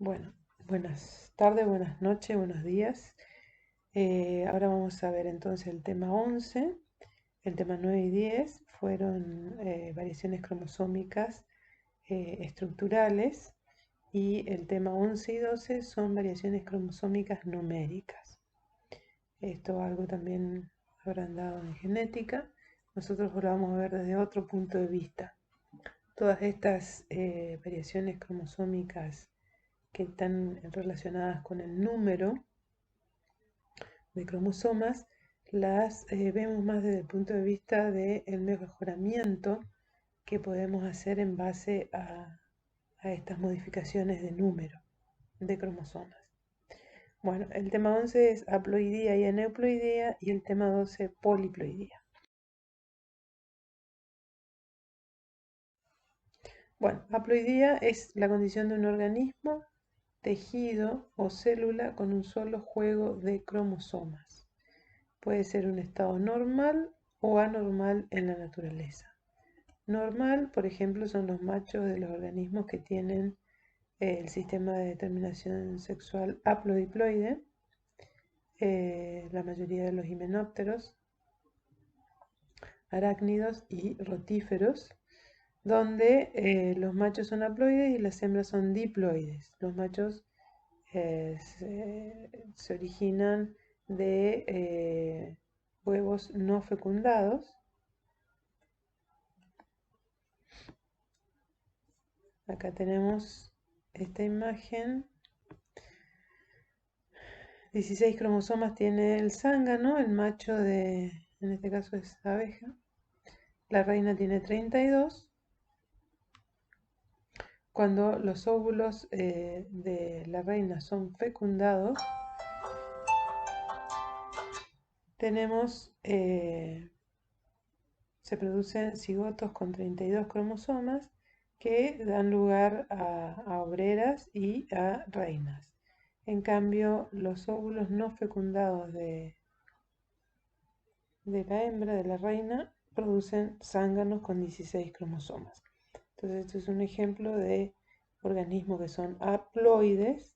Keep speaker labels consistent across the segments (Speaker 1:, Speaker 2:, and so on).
Speaker 1: Bueno, buenas tardes, buenas noches, buenos días. Ahora vamos a ver entonces el tema 11. El tema 9 y 10 fueron variaciones cromosómicas estructurales y el tema 11 y 12 son variaciones cromosómicas numéricas. Esto algo también habrán dado en genética. Nosotros lo vamos a ver desde otro punto de vista. Todas estas variaciones cromosómicas que están relacionadas con el número de cromosomas, las vemos más desde el punto de vista del mejoramiento que podemos hacer en base a estas modificaciones de número de cromosomas. Bueno, el tema 11 es haploidía y aneuploidía y el tema 12 poliploidía. Bueno, haploidía es la condición de un organismo, tejido o célula con un solo juego de cromosomas. Puede ser un estado normal o anormal en la naturaleza. Normal, por ejemplo, son los machos de los organismos que tienen el sistema de determinación sexual haplodiploide, la mayoría de los himenópteros, arácnidos y rotíferos, donde los machos son haploides y las hembras son diploides. Los machos se originan de huevos no fecundados. Acá tenemos esta imagen. 16 cromosomas tiene el zángano, el macho en este caso es abeja. La reina tiene 32. Cuando los óvulos de la reina son fecundados, tenemos, se producen cigotos con 32 cromosomas que dan lugar a obreras y a reinas. En cambio, los óvulos no fecundados de la hembra, de la reina, producen zánganos con 16 cromosomas. Entonces, esto es un ejemplo de organismos que son haploides,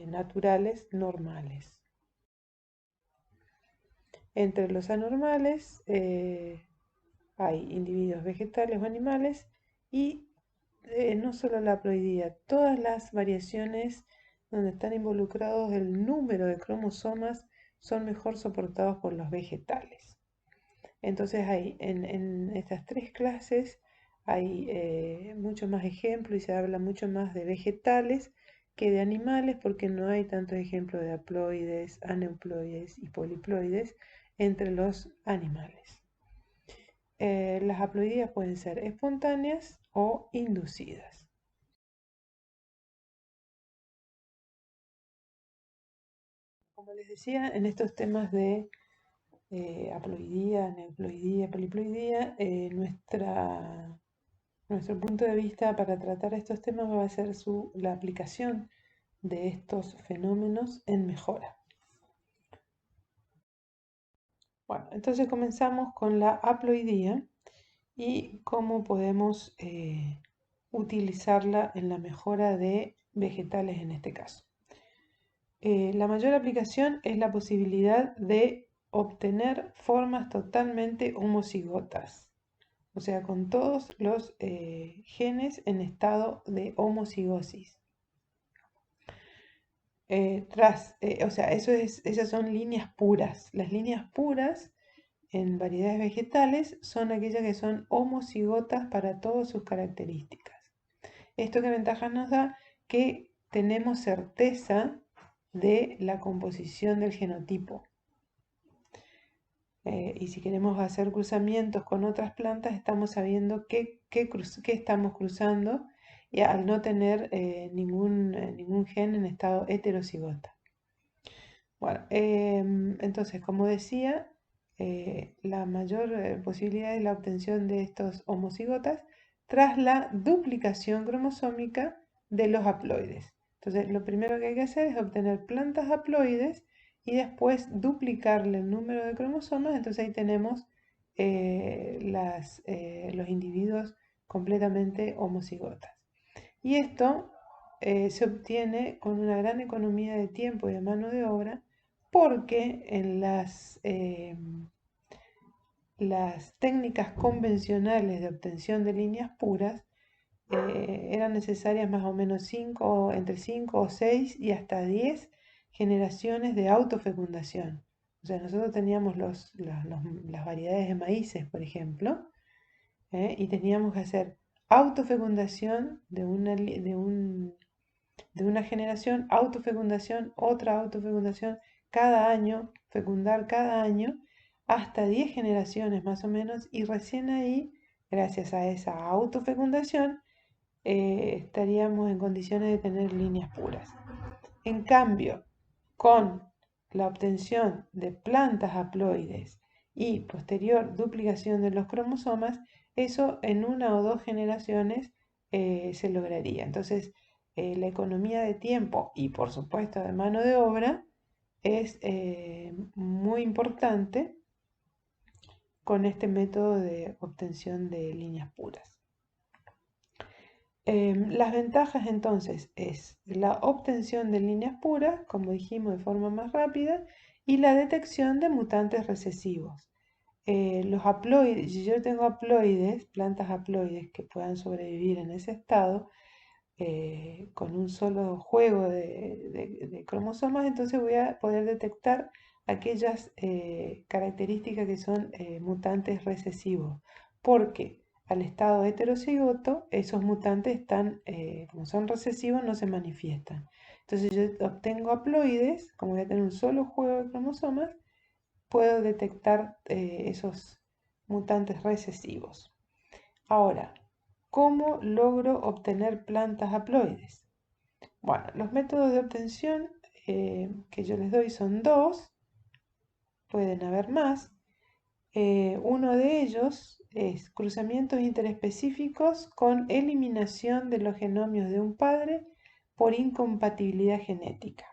Speaker 1: naturales, normales. Entre los anormales hay individuos vegetales o animales y no solo la haploidía, todas las variaciones donde están involucrados el número de cromosomas son mejor soportados por los vegetales. Entonces en estas tres clases hay muchos más ejemplos y se habla mucho más de vegetales que de animales porque no hay tantos ejemplos de haploides, aneuploides y poliploides entre los animales. Las haploidías pueden ser espontáneas o inducidas. Como les decía, en estos temas de haploidía, aneuploidía, poliploidía, nuestro punto de vista para tratar estos temas va a ser la aplicación de estos fenómenos en mejora. Bueno, entonces comenzamos con la haploidía y cómo podemos utilizarla en la mejora de vegetales en este caso. La mayor aplicación es la posibilidad de obtener formas totalmente homocigotas, o sea, con todos los genes en estado de homocigosis. O sea, esas son líneas puras. Las líneas puras en variedades vegetales son aquellas que son homocigotas para todas sus características. ¿Esto qué ventajas nos da? Que tenemos certeza de la composición del genotipo. Y si queremos hacer cruzamientos con otras plantas, estamos sabiendo qué estamos cruzando y al no tener ningún gen en estado heterocigota. Bueno, entonces, como decía, la mayor posibilidad es la obtención de estos homocigotas tras la duplicación cromosómica de los haploides. Entonces, lo primero que hay que hacer es obtener plantas haploides y después duplicarle el número de cromosomas. Entonces ahí tenemos los individuos completamente homocigotas. Y esto se obtiene con una gran economía de tiempo y de mano de obra, porque en las técnicas convencionales de obtención de líneas puras eran necesarias más o menos entre 5 o 6 y hasta 10 generaciones de autofecundación. O sea, nosotros teníamos las variedades de maíces, por ejemplo, y teníamos que hacer autofecundación de una generación, autofecundación, otra autofecundación, cada año, fecundar cada año, hasta 10 generaciones más o menos, y recién ahí, gracias a esa autofecundación, estaríamos en condiciones de tener líneas puras. En cambio, con la obtención de plantas haploides y posterior duplicación de los cromosomas, eso en una o dos generaciones se lograría. Entonces, la economía de tiempo y por supuesto de mano de obra es muy importante con este método de obtención de líneas puras. Las ventajas entonces es la obtención de líneas puras, como dijimos, de forma más rápida, y la detección de mutantes recesivos. Los haploides, si yo tengo haploides, plantas haploides que puedan sobrevivir en ese estado, con un solo juego de cromosomas, entonces voy a poder detectar aquellas características que son mutantes recesivos, porque al estado heterocigoto esos mutantes están, como son recesivos, no se manifiestan. Entonces yo obtengo haploides, como voy a tener un solo juego de cromosomas, puedo detectar esos mutantes recesivos. Ahora, ¿cómo logro obtener plantas haploides? Bueno, los métodos de obtención que yo les doy son dos, pueden haber más. Uno de ellos es cruzamientos interespecíficos con eliminación de los genomios de un padre por incompatibilidad genética.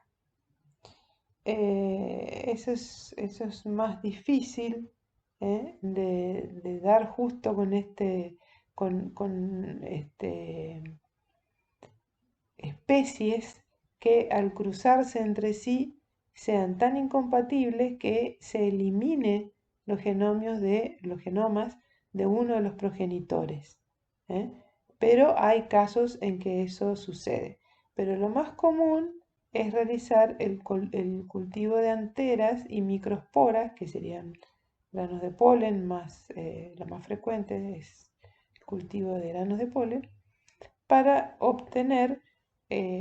Speaker 1: Eso es más difícil de dar justo con especies que al cruzarse entre sí sean tan incompatibles que se elimine los genomas de uno de los progenitores. Pero hay casos en que eso sucede. Pero lo más común es realizar el cultivo de anteras y microesporas, que serían granos de polen, lo más frecuente es el cultivo de granos de polen, para obtener,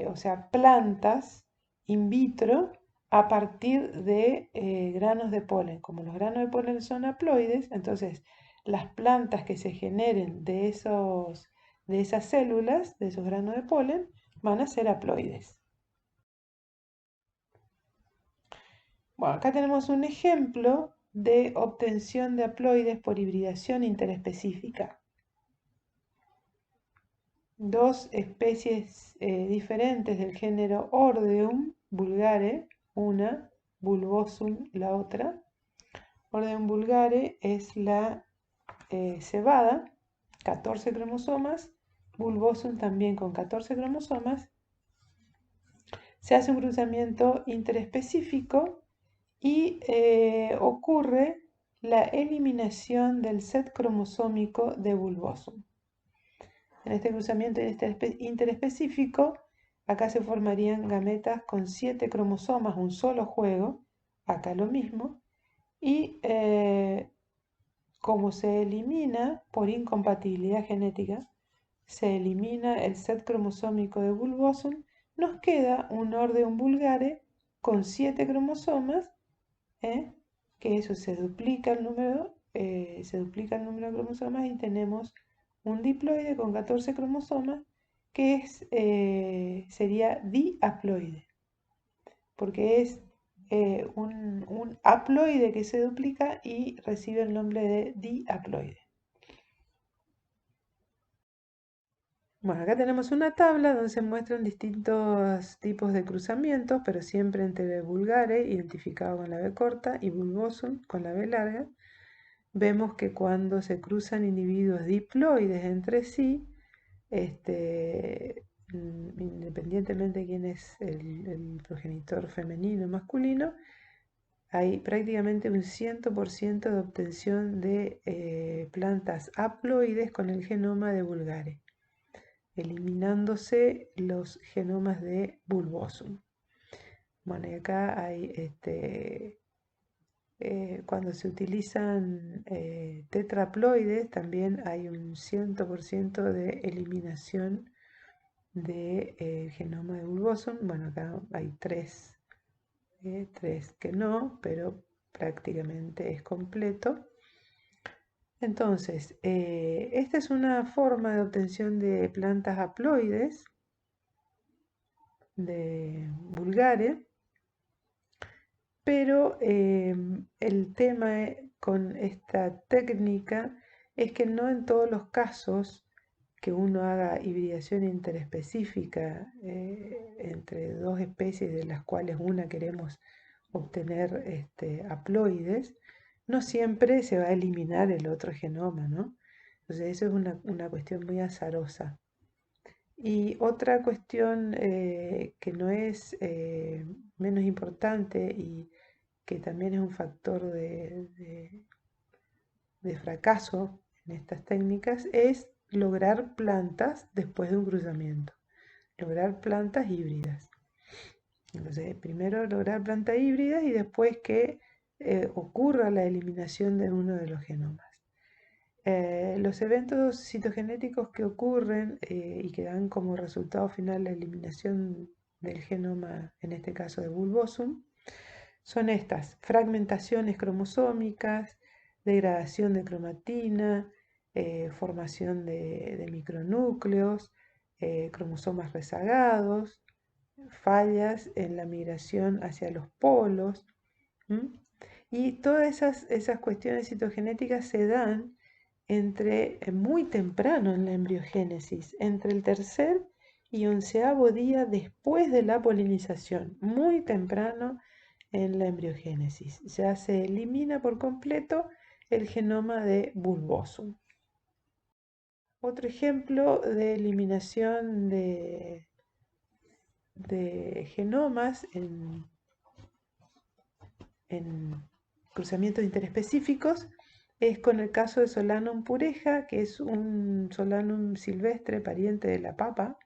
Speaker 1: o sea, plantas in vitro a partir de granos de polen. Como los granos de polen son haploides, entonces las plantas que se generen de esas células, de esos granos de polen, van a ser haploides. Bueno, acá tenemos un ejemplo de obtención de haploides por hibridación interespecífica. Dos especies diferentes del género Ordeum vulgare, una, Bulbosum la otra. Ordeum vulgare es la cebada, 14 cromosomas, Bulbosum también con 14 cromosomas. Se hace un cruzamiento interespecífico y ocurre la eliminación del set cromosómico de Bulbosum. En este cruzamiento interespecífico, acá se formarían gametas con 7 cromosomas, un solo juego, acá lo mismo, y como se elimina por incompatibilidad genética, se elimina el set cromosómico de Bulbosum, nos queda un Ordeum vulgare con 7 cromosomas, que eso se duplica el número de cromosomas y tenemos un diploide con 14 cromosomas que sería dihaploide, porque es un haploide que se duplica y recibe el nombre de dihaploide. Bueno, acá tenemos una tabla donde se muestran distintos tipos de cruzamientos, pero siempre entre vulgare, identificado con la B corta, y bulbosum, con la B larga. Vemos que cuando se cruzan individuos diploides entre sí, independientemente de quién es el progenitor femenino o masculino, hay prácticamente un 100% de obtención de plantas haploides con el genoma de Bulgare, eliminándose los genomas de Bulbosum. Bueno, y acá hay cuando se utilizan tetraploides, también hay un 100% de eliminación del genoma de Bulbosum. Bueno, acá hay tres que no, pero prácticamente es completo. Entonces, esta es una forma de obtención de plantas haploides de Bulgare, pero el tema con esta técnica es que no en todos los casos que uno haga hibridación interespecífica entre dos especies de las cuales una queremos obtener haploides, no siempre se va a eliminar el otro genoma, ¿no? Entonces eso es una cuestión muy azarosa. Y otra cuestión que no es menos importante y que también es un factor de fracaso en estas técnicas es lograr plantas después de un cruzamiento, lograr plantas híbridas. Entonces, primero lograr plantas híbridas y después que ocurra la eliminación de uno de los genomas. Los eventos citogenéticos que ocurren y que dan como resultado final la eliminación del genoma, en este caso de Bulbosum, son estas: fragmentaciones cromosómicas, degradación de cromatina, formación de micronúcleos, cromosomas rezagados, fallas en la migración hacia los polos. Y todas esas cuestiones citogenéticas se dan muy temprano en la embriogénesis, entre el tercer y 11º día después de la polinización, muy temprano en la embriogénesis. Ya se elimina por completo el genoma de Bulbosum. Otro ejemplo de eliminación de genomas en cruzamientos interespecíficos es con el caso de Solanum pureja, que es un Solanum silvestre pariente de la papa,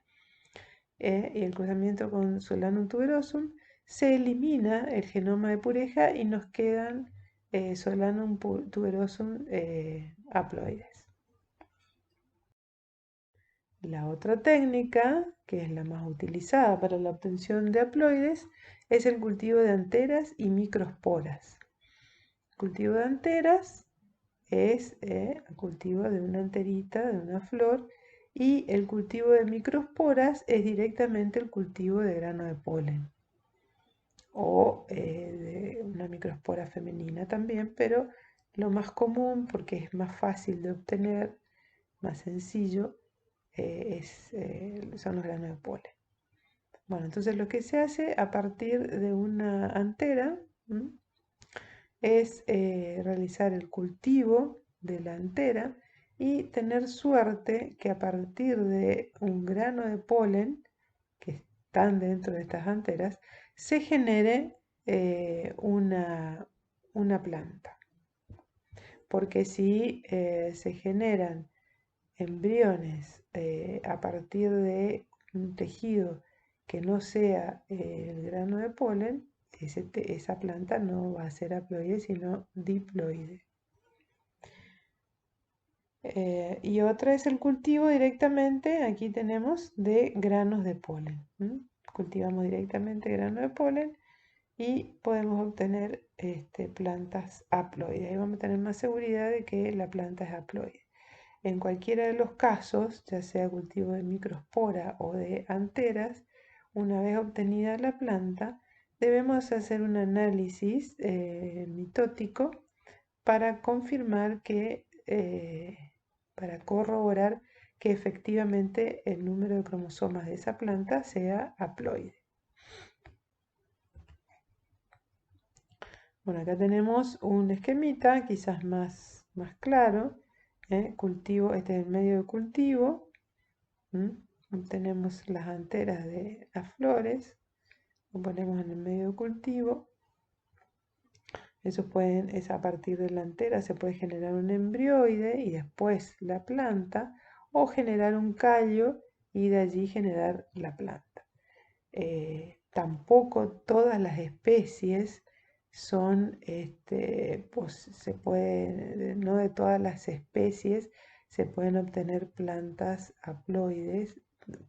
Speaker 1: y el cruzamiento con Solanum tuberosum, se elimina el genoma de pureja y nos quedan Solanum tuberosum haploides. La otra técnica, que es la más utilizada para la obtención de haploides, es el cultivo de anteras y microsporas. El cultivo de anteras es el cultivo de una anterita, de una flor, y el cultivo de microsporas es directamente el cultivo de grano de polen o de una microspora femenina también, pero lo más común, porque es más fácil de obtener, más sencillo, son los granos de polen. Bueno, entonces lo que se hace a partir de una antera es realizar el cultivo de la antera y tener suerte que a partir de un grano de polen que están dentro de estas anteras se genere una planta. Porque si se generan embriones a partir de un tejido que no sea el grano de polen, esa planta no va a ser haploide, sino diploide. Y otra es el cultivo directamente, aquí tenemos, de granos de polen. Cultivamos directamente granos de polen y podemos obtener plantas haploides. Ahí vamos a tener más seguridad de que la planta es haploide. En cualquiera de los casos, ya sea cultivo de microspora o de anteras, una vez obtenida la planta, debemos hacer un análisis mitótico para confirmar para corroborar que efectivamente el número de cromosomas de esa planta sea haploide. Bueno, acá tenemos un esquemita quizás más claro. Cultivo, este es el medio de cultivo. obtenemos las anteras de las flores, lo ponemos en el medio de cultivo. Es a partir de la antera se puede generar un embrioide y después la planta, o generar un callo y de allí generar la planta. Tampoco todas las especies son, no de todas las especies se pueden obtener plantas haploides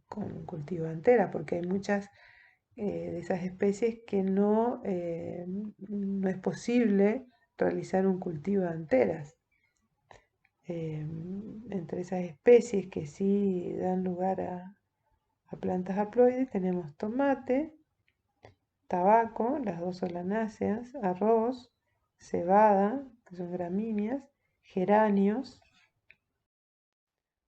Speaker 1: con cultivo de antera, porque hay muchas de esas especies que no es posible realizar un cultivo de anteras. Entre esas especies que sí dan lugar a plantas haploides tenemos tomate, tabaco, las dos solanáceas, arroz, cebada, que son gramíneas, geranios.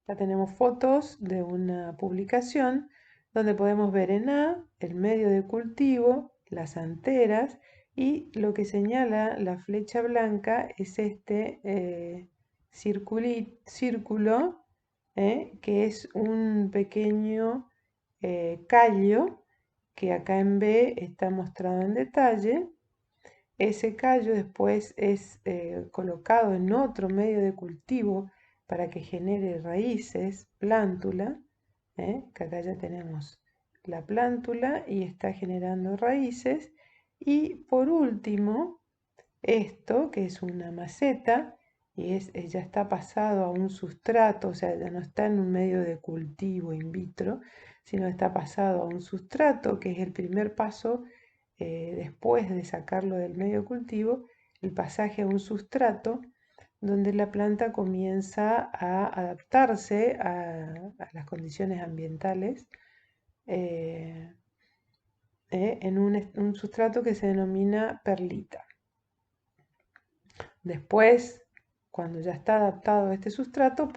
Speaker 1: Ya tenemos fotos de una publicación donde podemos ver en A el medio de cultivo, las anteras, y lo que señala la flecha blanca es este círculo, que es un pequeño callo que acá en B está mostrado en detalle. Ese callo después es colocado en otro medio de cultivo para que genere raíces, plántula, que acá ya tenemos la plántula y está generando raíces. Y por último, esto que es una maceta y ya está pasado a un sustrato, o sea, ya no está en un medio de cultivo in vitro, sino está pasado a un sustrato, que es el primer paso después de sacarlo del medio cultivo, el pasaje a un sustrato donde la planta comienza a adaptarse a las condiciones ambientales en un sustrato que se denomina perlita. Después, cuando ya está adaptado este sustrato,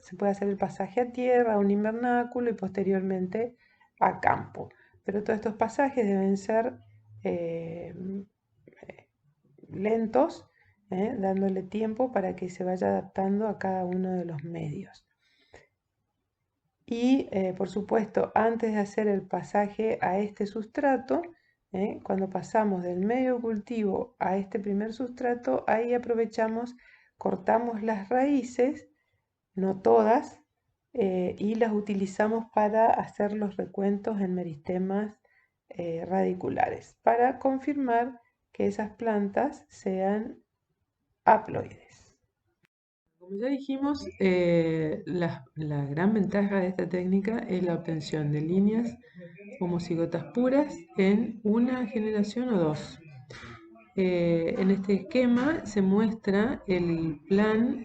Speaker 1: se puede hacer el pasaje a tierra, a un invernáculo y posteriormente a campo. Pero todos estos pasajes deben ser eh, lentos, dándole tiempo para que se vaya adaptando a cada uno de los medios. Y por supuesto, antes de hacer el pasaje a este sustrato, cuando pasamos del medio cultivo a este primer sustrato, ahí aprovechamos, cortamos las raíces, no todas, y las utilizamos para hacer los recuentos en meristemas radiculares, para confirmar que esas plantas sean haploides. Como ya dijimos, la gran ventaja de esta técnica es la obtención de líneas homocigotas puras en una generación o dos. En este esquema se muestra el plan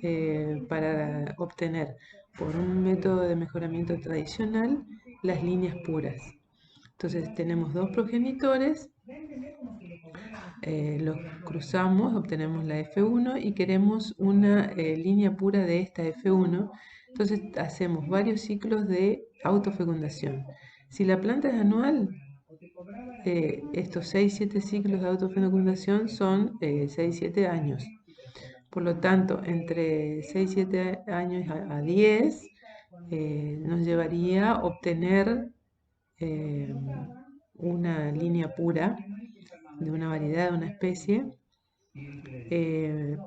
Speaker 1: para obtener por un método de mejoramiento tradicional las líneas puras. Entonces tenemos dos progenitores, los cruzamos, obtenemos la F1 y queremos una línea pura de esta F1. Entonces hacemos varios ciclos de autofecundación. Si la planta es anual, estos 6-7 ciclos de autofecundación son 6-7 años. Por lo tanto, entre 6-7 años a 10 nos llevaría a obtener una línea pura de una variedad, de una especie,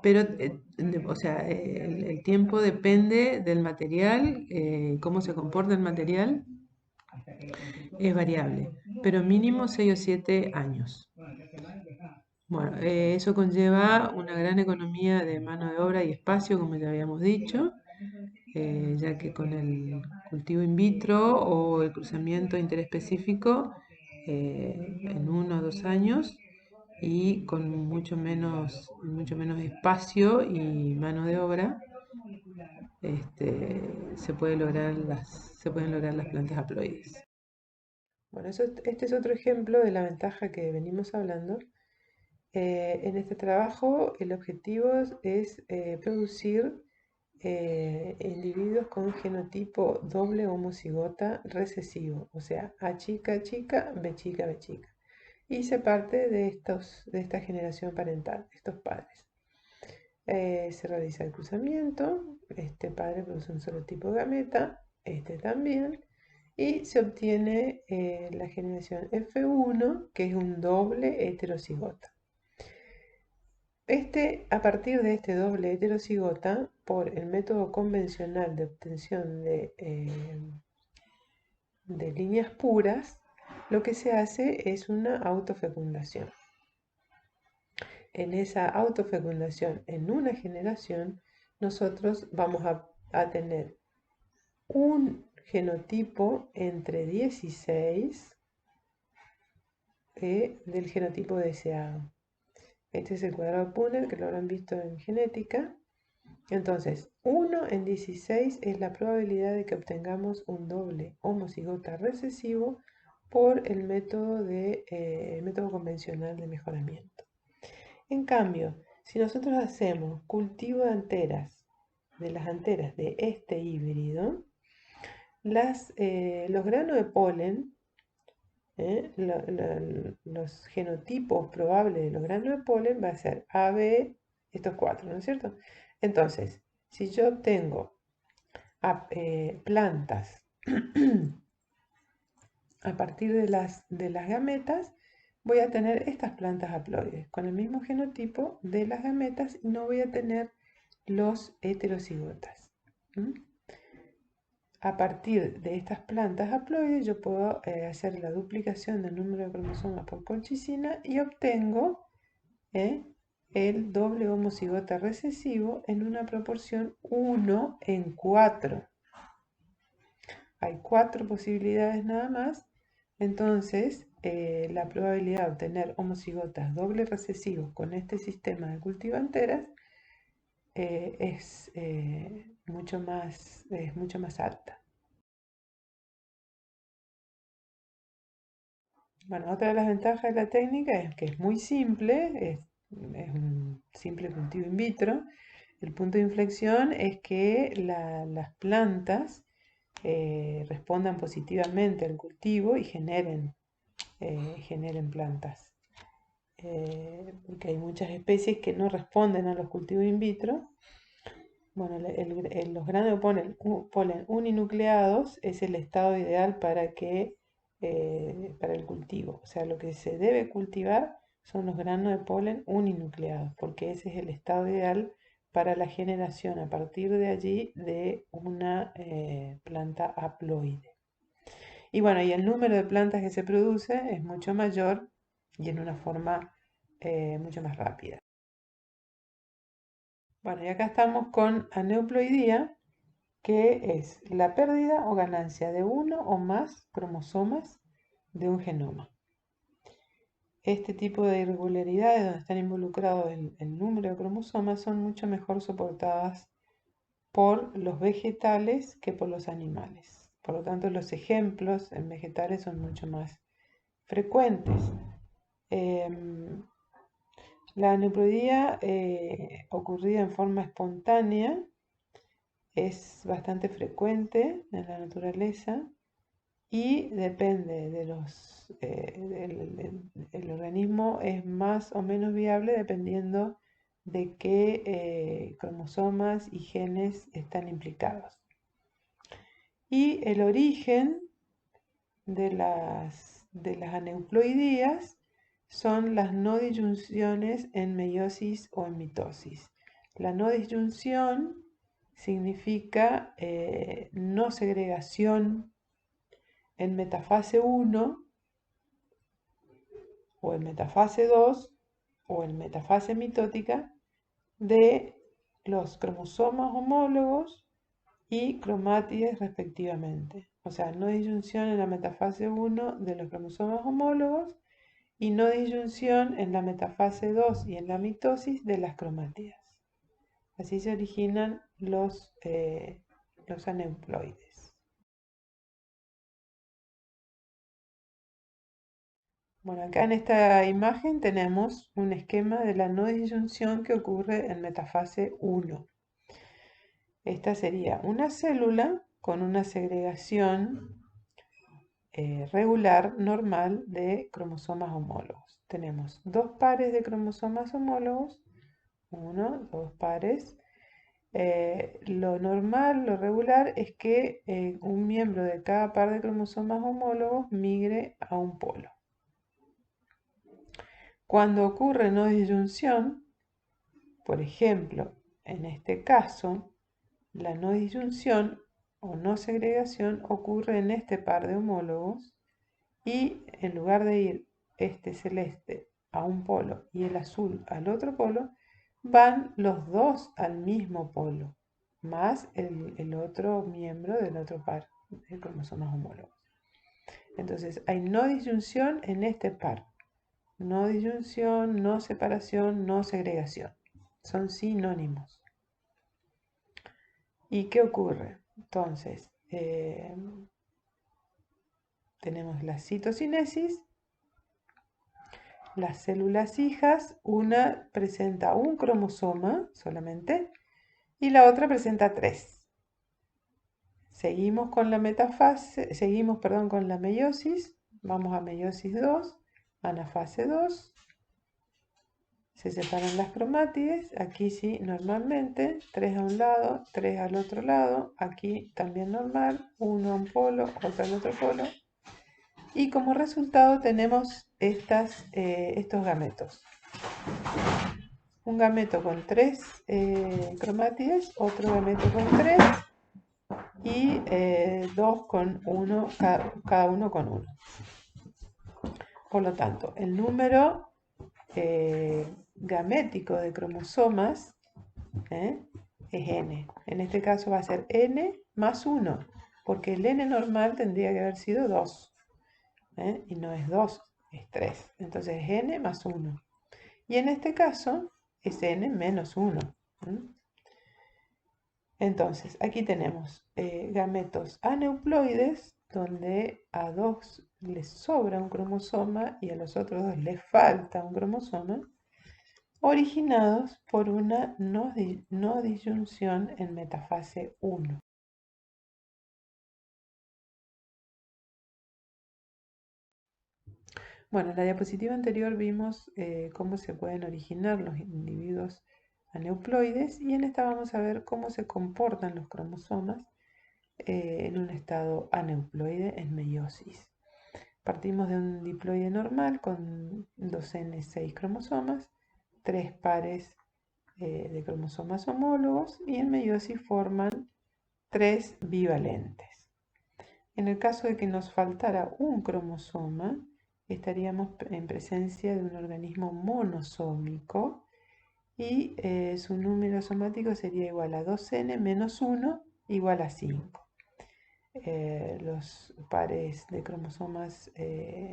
Speaker 1: pero o sea, el tiempo depende del material, cómo se comporta el material, es variable, pero mínimo 6 o 7 años. Bueno, eso conlleva una gran economía de mano de obra y espacio, como ya habíamos dicho, ya que con el cultivo in vitro o el cruzamiento interespecífico, en 1 o 2 años y con mucho menos espacio y mano de obra, se pueden lograr las plantas haploides. Bueno, este es otro ejemplo de la ventaja que venimos hablando. En este trabajo el objetivo es producir individuos con genotipo doble homocigota recesivo, o sea, A chica, chica, B chica, B chica. Y se parte de esta generación parental, estos padres. Se realiza el cruzamiento, este padre produce un solo tipo de gameta, este también, y se obtiene la generación F1, que es un doble heterocigota. A partir de este doble heterocigota, por el método convencional de obtención de líneas puras, lo que se hace es una autofecundación. En esa autofecundación, en una generación, nosotros vamos a tener un genotipo entre 16 del genotipo deseado. Este es el cuadrado de Punnett, que lo habrán visto en genética. Entonces, 1 en 16 es la probabilidad de que obtengamos un doble homocigota recesivo por el método convencional de mejoramiento. En cambio, si nosotros hacemos cultivo de anteras, de las anteras de este híbrido, los granos de polen, los genotipos probables de los granos de polen va a ser AB, estos cuatro, ¿no es cierto? Entonces, si yo obtengo plantas a partir de las gametas, voy a tener estas plantas haploides con el mismo genotipo de las gametas y no voy a tener los heterocigotas. A partir de estas plantas haploides yo puedo hacer la duplicación del número de cromosomas por colchicina y obtengo el doble homocigota recesivo en una proporción 1 en 4. Hay 4 posibilidades nada más, entonces la probabilidad de obtener homocigotas doble recesivos con este sistema de cultivo anteras es mucho más alta. Bueno, otra de las ventajas de la técnica es que es muy simple, es un simple cultivo in vitro. El punto de inflexión es que las plantas respondan positivamente al cultivo y generen plantas. Porque hay muchas especies que no responden a los cultivos in vitro. Bueno, los granos de polen uninucleados es el estado ideal para el cultivo. O sea, lo que se debe cultivar son los granos de polen uninucleados, porque ese es el estado ideal para la generación a partir de allí de una planta haploide. Y bueno, y el número de plantas que se produce es mucho mayor y en una forma mucho más rápida. Bueno, y acá estamos con aneuploidía, que es la pérdida o ganancia de uno o más cromosomas de un genoma. Este tipo de irregularidades donde están involucrados el número de cromosomas son mucho mejor soportadas por los vegetales que por los animales. Por lo tanto, los ejemplos en vegetales son mucho más frecuentes. La aneuploidía ocurrida en forma espontánea es bastante frecuente en la naturaleza y depende de el organismo es más o menos viable dependiendo de qué cromosomas y genes están implicados. Y el origen de las aneuploidías son las no disyunciones en meiosis o en mitosis. La no disyunción significa no segregación en metafase 1 o en metafase 2 o en metafase mitótica de los cromosomas homólogos y cromátides respectivamente. O sea, no disyunción en la metafase 1 de los cromosomas homólogos y no disyunción en la metafase 2 y en la mitosis de las cromátidas. Así se originan los aneuploides. Bueno, acá en esta imagen tenemos un esquema de la no disyunción que ocurre en metafase 1. Esta sería una célula con una segregación regular, normal, de cromosomas homólogos. Tenemos 2 pares de cromosomas homólogos, 1, 2 pares, Lo normal, lo regular, es que un miembro de cada par de cromosomas homólogos migre a un polo. Cuando ocurre no disyunción, por ejemplo, en este caso, la no disyunción o no segregación ocurre en este par de homólogos y en lugar de ir este celeste a un polo y el azul al otro polo, van los dos al mismo polo, más el otro miembro del otro par de cromosomas homólogos. Entonces hay no disyunción en este par. No disyunción, no separación, no segregación. Son sinónimos. ¿Y qué ocurre? Entonces, tenemos la citocinesis. Las células hijas, una presenta un cromosoma solamente y la otra presenta 3. Seguimos con la metafase, seguimos, perdón, con la meiosis. Vamos a meiosis 2, anafase 2. Se separan las cromátides. Aquí sí, normalmente, 3 a un lado, 3 al otro lado. Aquí también normal, uno a un polo, otro al otro polo. Y como resultado tenemos estos gametos. Un gameto con 3 cromátides, otro gameto con 3 y 2 con 1, cada uno con 1. Por lo tanto, el número gamético de cromosomas es n. En este caso va a ser n más 1, porque el n normal tendría que haber sido 2. Y no es 2, es 3. Entonces es n más 1. Y en este caso es n menos 1. Entonces, aquí tenemos gametos aneuploides, donde a 2 les sobra un cromosoma y a los otros 2 les falta un cromosoma, originados por una no disyunción en metafase 1. Bueno, en la diapositiva anterior vimos cómo se pueden originar los individuos aneuploides y en esta vamos a ver cómo se comportan los cromosomas en un estado aneuploide en meiosis. Partimos de un diploide normal con 2n, 6 cromosomas, 3 pares de cromosomas homólogos y en meiosis forman 3 bivalentes. En el caso de que nos faltara un cromosoma, estaríamos en presencia de un organismo monosómico y su número somático sería igual a 2n menos 1 igual a 5. Los pares de cromosomas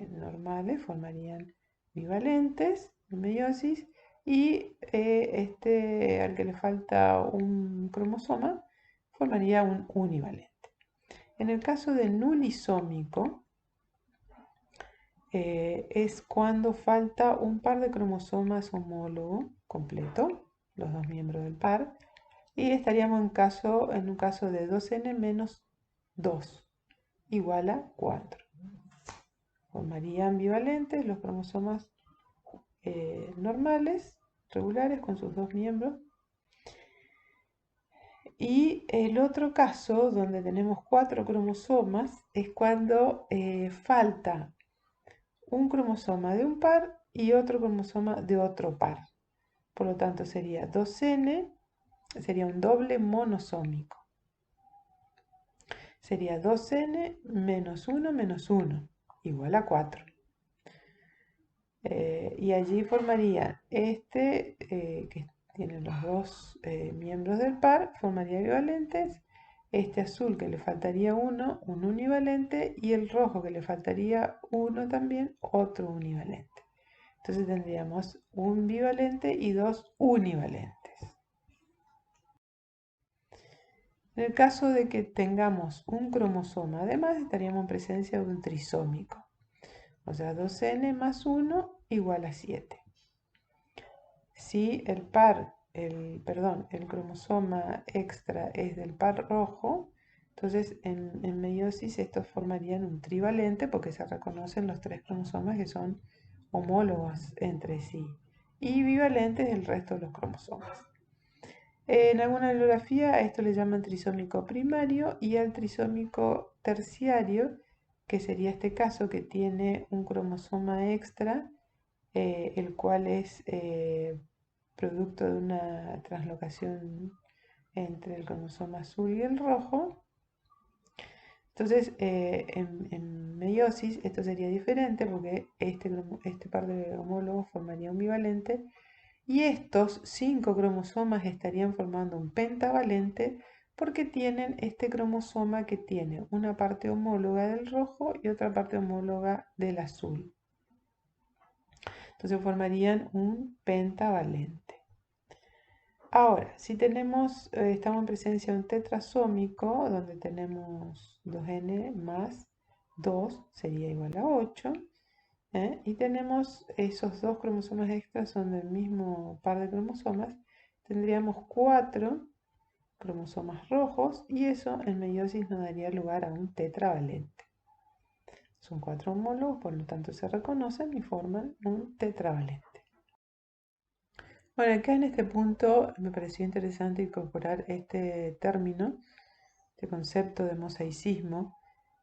Speaker 1: normales formarían bivalentes en meiosis y al que le falta un cromosoma formaría un univalente. En el caso del nulisómico es cuando falta un par de cromosomas homólogo completo, los dos miembros del par, y estaríamos en un caso de 2n menos 2 igual a 4. Formarían bivalentes los cromosomas normales, regulares, con sus dos miembros. Y el otro caso, donde tenemos 4 cromosomas, es cuando falta un cromosoma de un par y otro cromosoma de otro par. Por lo tanto, sería 2n, sería un doble monosómico. Sería 2n menos 1 menos 1, igual a 4. Y allí formaría que tiene los dos miembros del par, formaría bivalentes. Este azul que le faltaría uno, un univalente, y el rojo que le faltaría uno también, otro univalente. Entonces tendríamos un bivalente y dos univalentes. En el caso de que tengamos un cromosoma, además estaríamos en presencia de un trisómico. O sea, 2n más 1 igual a 7. Si el cromosoma extra es del par rojo, entonces en meiosis estos formarían un trivalente porque se reconocen los 3 cromosomas que son homólogos entre sí y bivalentes el resto de los cromosomas. En alguna bibliografía a esto le llaman trisómico primario y al trisómico terciario, que sería este caso que tiene un cromosoma extra, el cual es producto de una translocación entre el cromosoma azul y el rojo. Entonces, en meiosis esto sería diferente porque este par de homólogos formaría un bivalente y estos 5 cromosomas estarían formando un pentavalente porque tienen este cromosoma que tiene una parte homóloga del rojo y otra parte homóloga del azul. Entonces formarían un pentavalente. Ahora, si estamos en presencia de un tetrasómico, donde tenemos 2n más 2 sería igual a 8, y tenemos esos dos cromosomas extras, son del mismo par de cromosomas, tendríamos 4 cromosomas rojos y eso en meiosis nos daría lugar a un tetravalente. Son 4 homólogos, por lo tanto se reconocen y forman un tetravalente. Bueno, acá en este punto me pareció interesante incorporar este término, este concepto de mosaicismo,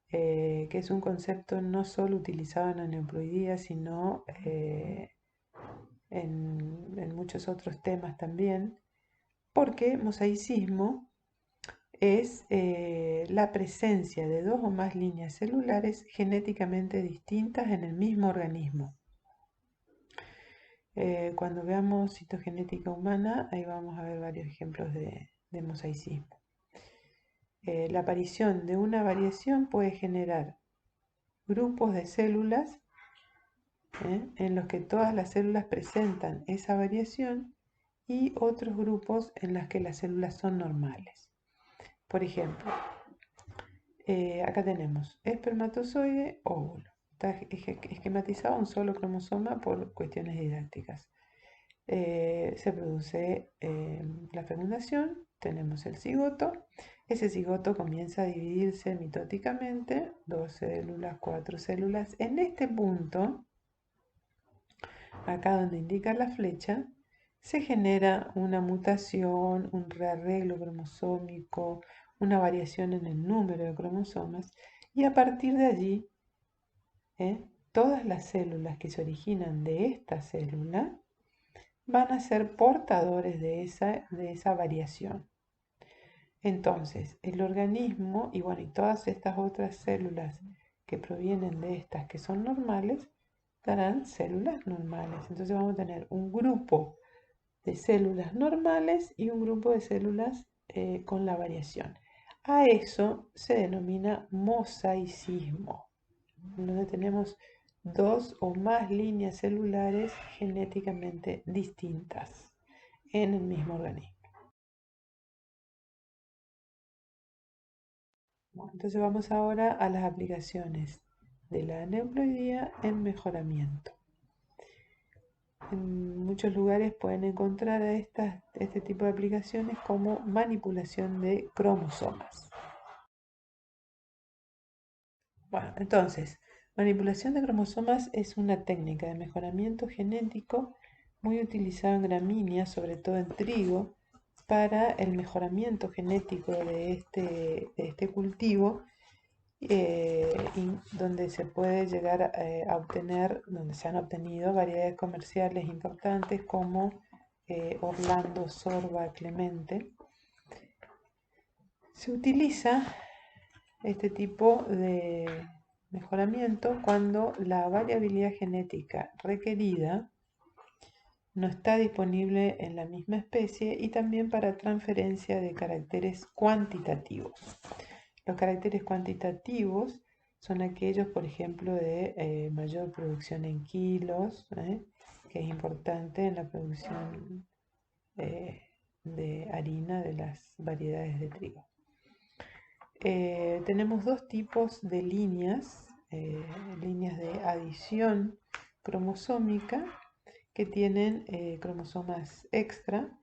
Speaker 1: que es un concepto no solo utilizado en la neoploidía, sino en muchos otros temas también, porque mosaicismo es la presencia de dos o más líneas celulares genéticamente distintas en el mismo organismo. Cuando veamos citogenética humana, ahí vamos a ver varios ejemplos de mosaicismo. La aparición de una variación puede generar grupos de células en los que todas las células presentan esa variación y otros grupos en los que las células son normales. Por ejemplo, acá tenemos espermatozoide, óvulo. Está esquematizado un solo cromosoma por cuestiones didácticas. Se produce la fecundación, tenemos el cigoto. Ese cigoto comienza a dividirse mitóticamente, 2 células, 4 células. En este punto, acá donde indica la flecha, se genera una mutación, un rearreglo cromosómico, una variación en el número de cromosomas y a partir de allí, todas las células que se originan de esta célula van a ser portadores de esa variación. Entonces, el organismo y todas estas otras células que provienen de estas que son normales, darán células normales. Entonces vamos a tener un grupo de células normales y un grupo de células con la variación. A eso se denomina mosaicismo, donde tenemos dos o más líneas celulares genéticamente distintas en el mismo organismo. Bueno, entonces vamos ahora a las aplicaciones de la aneuploidía en mejoramiento. En muchos lugares pueden encontrar a este tipo de aplicaciones como manipulación de cromosomas. Bueno, entonces, manipulación de cromosomas es una técnica de mejoramiento genético muy utilizada en gramíneas, sobre todo en trigo, para el mejoramiento genético de este cultivo, donde se puede llegar a obtener, donde se han obtenido variedades comerciales importantes como Orlando, Sorba, Clemente. Se utiliza este tipo de mejoramiento cuando la variabilidad genética requerida no está disponible en la misma especie y también para transferencia de caracteres cuantitativos. Los caracteres cuantitativos son aquellos, por ejemplo, de mayor producción en kilos, que es importante en la producción de harina de las variedades de trigo. Tenemos dos tipos de líneas, líneas de adición cromosómica que tienen cromosomas extra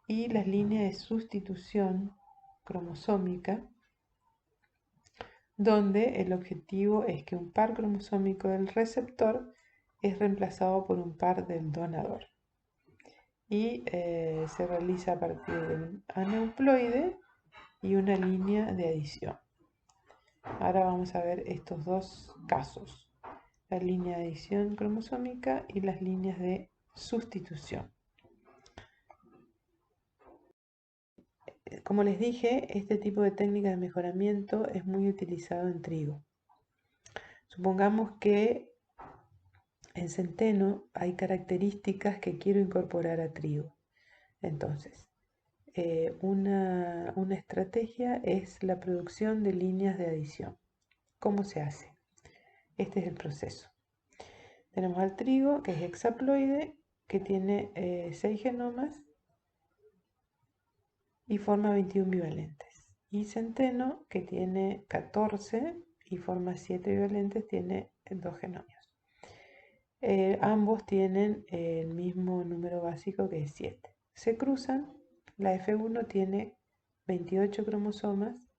Speaker 1: y las líneas de sustitución cromosómica, donde el objetivo es que un par cromosómico del receptor es reemplazado por un par del donador. y se realiza a partir de un aneuploide y una línea de adición. Ahora vamos a ver estos dos casos, la línea de adición cromosómica y las líneas de sustitución. Como les dije, este tipo de técnica de mejoramiento es muy utilizado en trigo. Supongamos que en centeno hay características que quiero incorporar a trigo. Entonces, una estrategia es la producción de líneas de adición. ¿Cómo se hace? Este es el proceso. Tenemos al trigo, que es hexaploide, que tiene 6 genomas y forma 21 bivalentes. Y centeno, que tiene 14 y forma 7 bivalentes, tiene 2 genomios. Ambos tienen el mismo número básico, que es 7. Se cruzan, la F1 tiene 28 cromosomas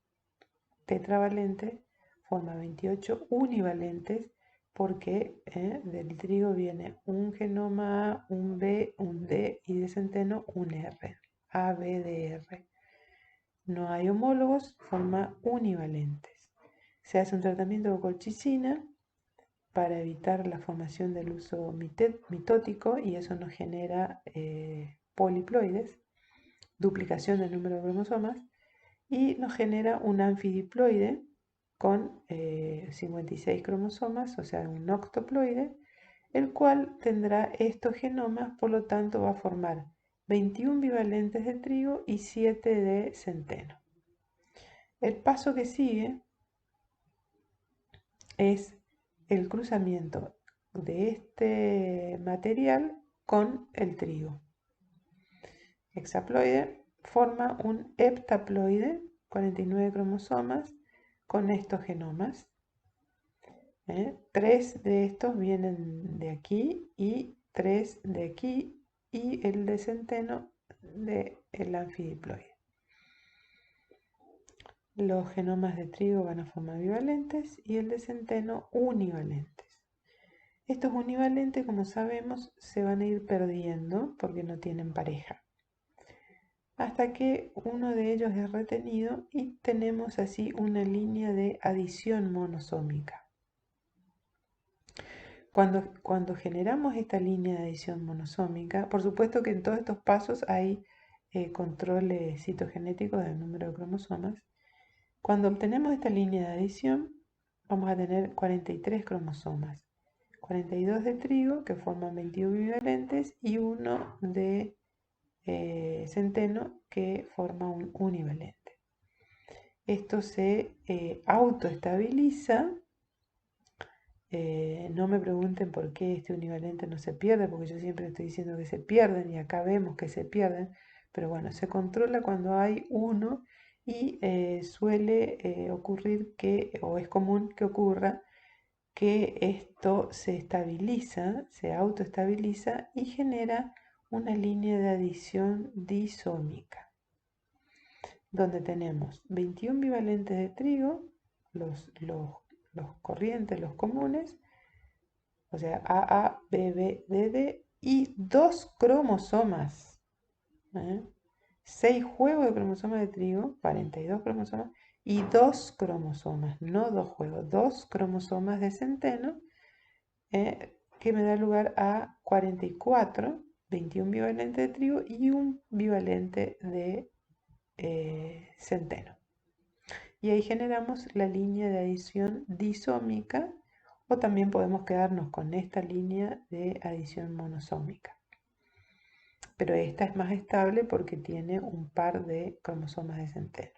Speaker 1: tetravalentes, forma 28 univalentes, porque del trigo viene un genoma A, un B, un D y de centeno un R, A, B, D, R. No hay homólogos, forma univalentes. Se hace un tratamiento de colchicina para evitar la formación del uso mitótico y eso nos genera poliploides, duplicación del número de cromosomas, y nos genera un anfidiploide con 56 cromosomas, o sea, un octoploide, el cual tendrá estos genomas, por lo tanto va a formar 21 bivalentes de trigo y 7 de centeno. El paso que sigue es el cruzamiento de este material con el trigo. Hexaploide forma un heptaploide, 49 cromosomas, con estos genomas. 3 de estos vienen de aquí y 3 de aquí y el de centeno del anfidiploide. Los genomas de trigo van a formar bivalentes y el de centeno univalentes. Estos univalentes, como sabemos, se van a ir perdiendo porque no tienen pareja, hasta que uno de ellos es retenido y tenemos así una línea de adición monosómica. Cuando generamos esta línea de adición monosómica, por supuesto que en todos estos pasos hay controles citogenéticos del número de cromosomas. Cuando obtenemos esta línea de adición, vamos a tener 43 cromosomas. 42 de trigo, que forman 21 bivalentes, y uno de centeno, que forma un univalente. Esto se autoestabiliza. No me pregunten por qué este univalente no se pierde, porque yo siempre estoy diciendo que se pierden y acá vemos que se pierden, pero bueno, se controla cuando hay uno y suele ocurrir que, o es común que ocurra, que esto se estabiliza, se autoestabiliza y genera una línea de adición disómica, donde tenemos 21 bivalentes de trigo, los corrientes, los comunes, o sea, AA, BB, DD, y 2 cromosomas, 6 juegos de cromosomas de trigo, 42 cromosomas, y 2 cromosomas, no 2 juegos, 2 cromosomas de centeno, que me da lugar a 44, 21 bivalentes de trigo y un bivalente de centeno. Y ahí generamos la línea de adición disómica, o también podemos quedarnos con esta línea de adición monosómica. Pero esta es más estable porque tiene un par de cromosomas de centeno.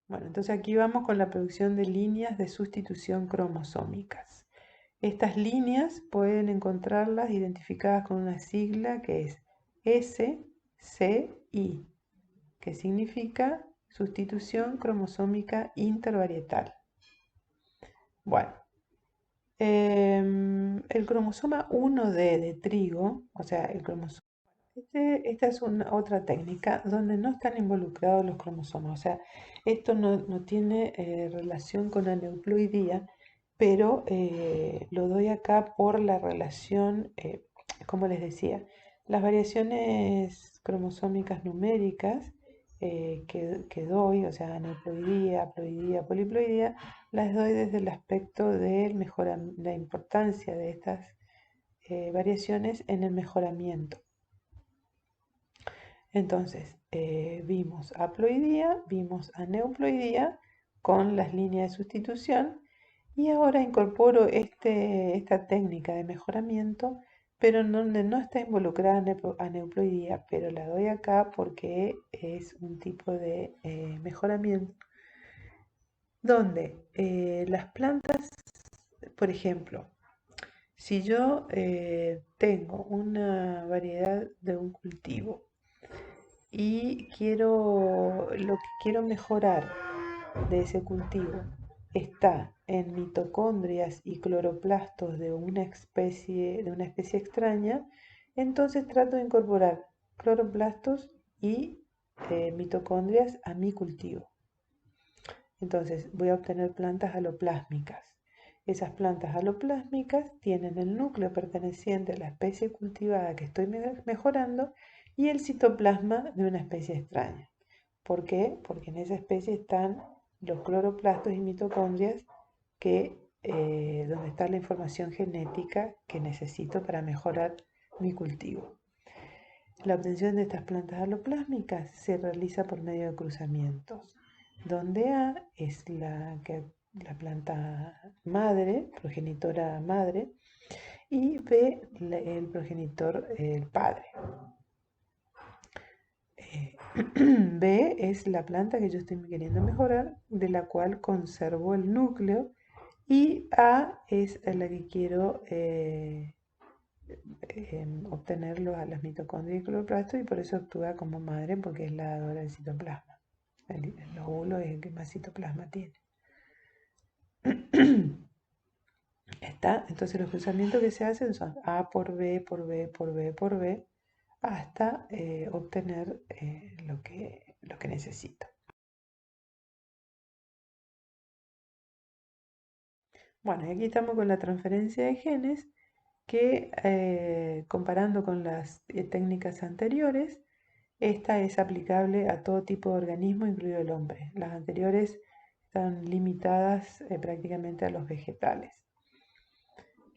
Speaker 1: Bueno, entonces aquí vamos con la producción de líneas de sustitución cromosómicas. Estas líneas pueden encontrarlas identificadas con una sigla que es SCI, que significa sustitución cromosómica intervarietal. Bueno, el cromosoma 1D de trigo, o sea, el cromosoma. Esta es otra técnica donde no están involucrados los cromosomas, o sea, esto no tiene relación con aneuploidía, pero lo doy acá por la relación, como les decía, las variaciones cromosómicas numéricas que doy, o sea, aneuploidía, haploidía, poliploidía, las doy desde el aspecto de la importancia de estas variaciones en el mejoramiento. Entonces, vimos haploidía, vimos aneuploidía con las líneas de sustitución y ahora incorporo esta técnica de mejoramiento, pero en donde no está involucrada aneuploidía, pero la doy acá porque es un tipo de mejoramiento donde las plantas, por ejemplo, si yo tengo una variedad de un cultivo y lo que quiero mejorar de ese cultivo está en mitocondrias y cloroplastos de una especie extraña, entonces trato de incorporar cloroplastos y mitocondrias a mi cultivo. Entonces voy a obtener plantas aloplásmicas. Esas plantas aloplásmicas tienen el núcleo perteneciente a la especie cultivada que estoy mejorando y el citoplasma de una especie extraña. ¿Por qué? Porque en esa especie están los cloroplastos y mitocondrias donde está la información genética que necesito para mejorar mi cultivo. La obtención de estas plantas aloplásmicas se realiza por medio de cruzamientos, donde A es la planta madre, progenitora madre, y B el progenitor, el padre. B es la planta que yo estoy queriendo mejorar, de la cual conservo el núcleo, y A es la que quiero obtener las mitocondrias y cloroplastos y por eso actúa como madre porque es la dadora del citoplasma. El óvulo es el que más citoplasma tiene. Está, entonces los cruzamientos que se hacen son A por B, por B, por B, por B, hasta obtener lo que necesito. Bueno, y aquí estamos con la transferencia de genes que comparando con las técnicas anteriores, esta es aplicable a todo tipo de organismo, incluido el hombre. Las anteriores están limitadas prácticamente a los vegetales.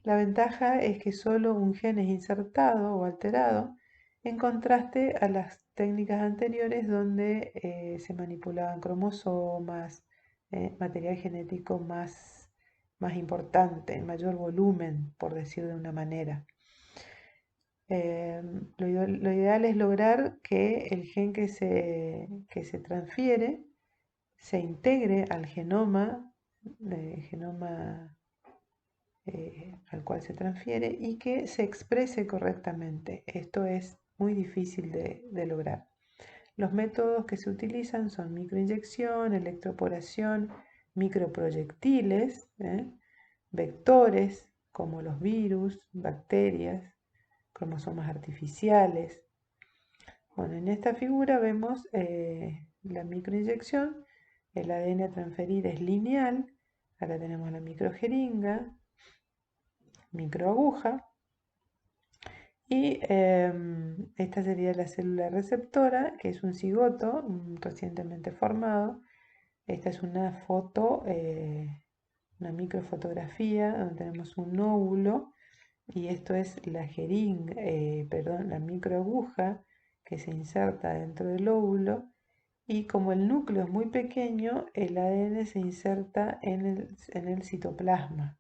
Speaker 1: La ventaja es que solo un gen es insertado o alterado, en contraste a las técnicas anteriores donde se manipulaban cromosomas, material genético más importante, en mayor volumen, por decir de una manera. Lo ideal es lograr que el gen que se transfiere se integre al genoma al cual se transfiere y que se exprese correctamente. Esto es muy difícil de lograr. Los métodos que se utilizan son microinyección, electroporación, microproyectiles, vectores como los virus, bacterias, cromosomas artificiales. Bueno, en esta figura vemos la microinyección. El ADN a transferir es lineal. Acá tenemos la microjeringa, microaguja. Y esta sería la célula receptora, que es un cigoto recientemente formado. Esta es una foto, una microfotografía, donde tenemos un óvulo. Y esto es la la microaguja que se inserta dentro del óvulo. Y como el núcleo es muy pequeño, el ADN se inserta en el citoplasma.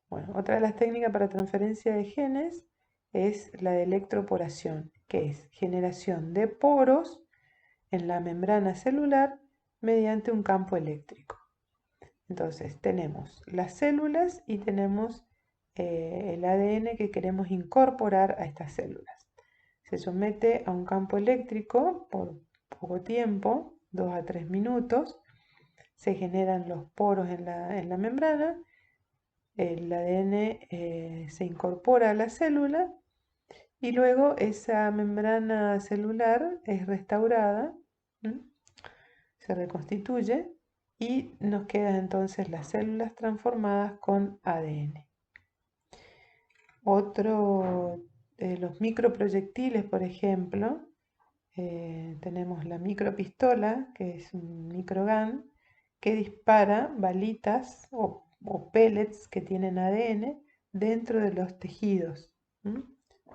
Speaker 1: Bueno, otra de las técnicas para transferencia de genes es la de electroporación, que es generación de poros en la membrana celular mediante un campo eléctrico. Entonces tenemos las células y tenemos el ADN que queremos incorporar a estas células. Se somete a un campo eléctrico por poco tiempo, 2 a 3 minutos, se generan los poros en la membrana, el ADN se incorpora a la célula y luego esa membrana celular es restaurada, se reconstituye y nos quedan entonces las células transformadas con ADN. Otro de los microproyectiles, por ejemplo, tenemos la micropistola, que es un microgun, que dispara balitas o pellets que tienen ADN dentro de los tejidos,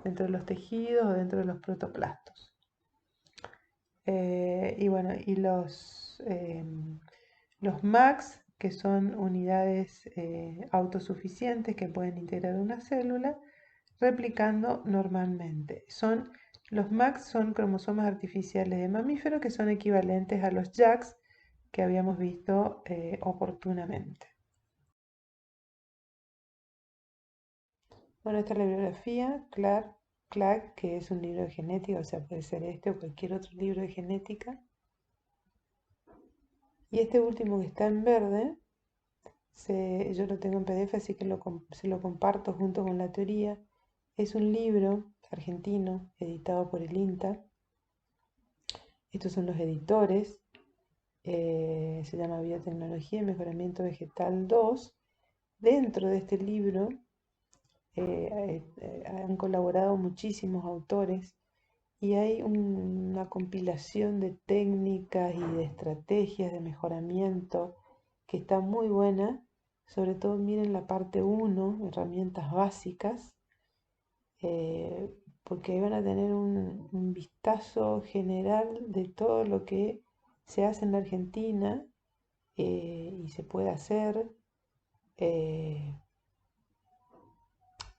Speaker 1: dentro de los tejidos o dentro de los protoplastos. Y bueno, y los MACs, que son unidades autosuficientes que pueden integrar una célula, replicando normalmente. Los MACs son cromosomas artificiales de mamíferos que son equivalentes a los JACs que habíamos visto oportunamente. Bueno, esta es la bibliografía, Clark, que es un libro de genética, o sea, puede ser este o cualquier otro libro de genética. Y este último que está en verde, yo lo tengo en PDF, así que se lo comparto junto con la teoría. Es un libro argentino editado por el INTA. Estos son los editores. Se llama Biotecnología y Mejoramiento Vegetal 2. Dentro de este libro han colaborado muchísimos autores y hay una compilación de técnicas y de estrategias de mejoramiento que está muy buena. Sobre todo miren la parte 1, herramientas básicas, porque ahí van a tener un vistazo general de todo lo que se hace en la Argentina y se puede hacer. eh,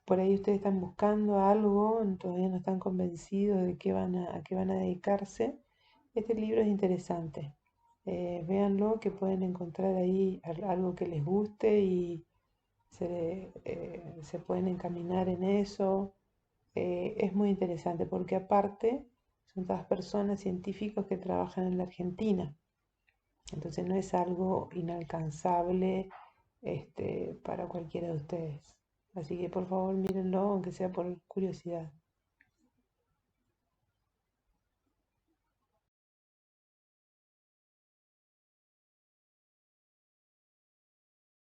Speaker 1: por ahí ustedes están buscando algo, todavía no están convencidos de a qué van a dedicarse. Este libro es interesante. Véanlo, que pueden encontrar ahí algo que les guste y se pueden encaminar en eso. Es muy interesante porque aparte son todas personas científicos que trabajan en la Argentina. Entonces no es algo inalcanzable para cualquiera de ustedes. Así que por favor mírenlo, aunque sea por curiosidad.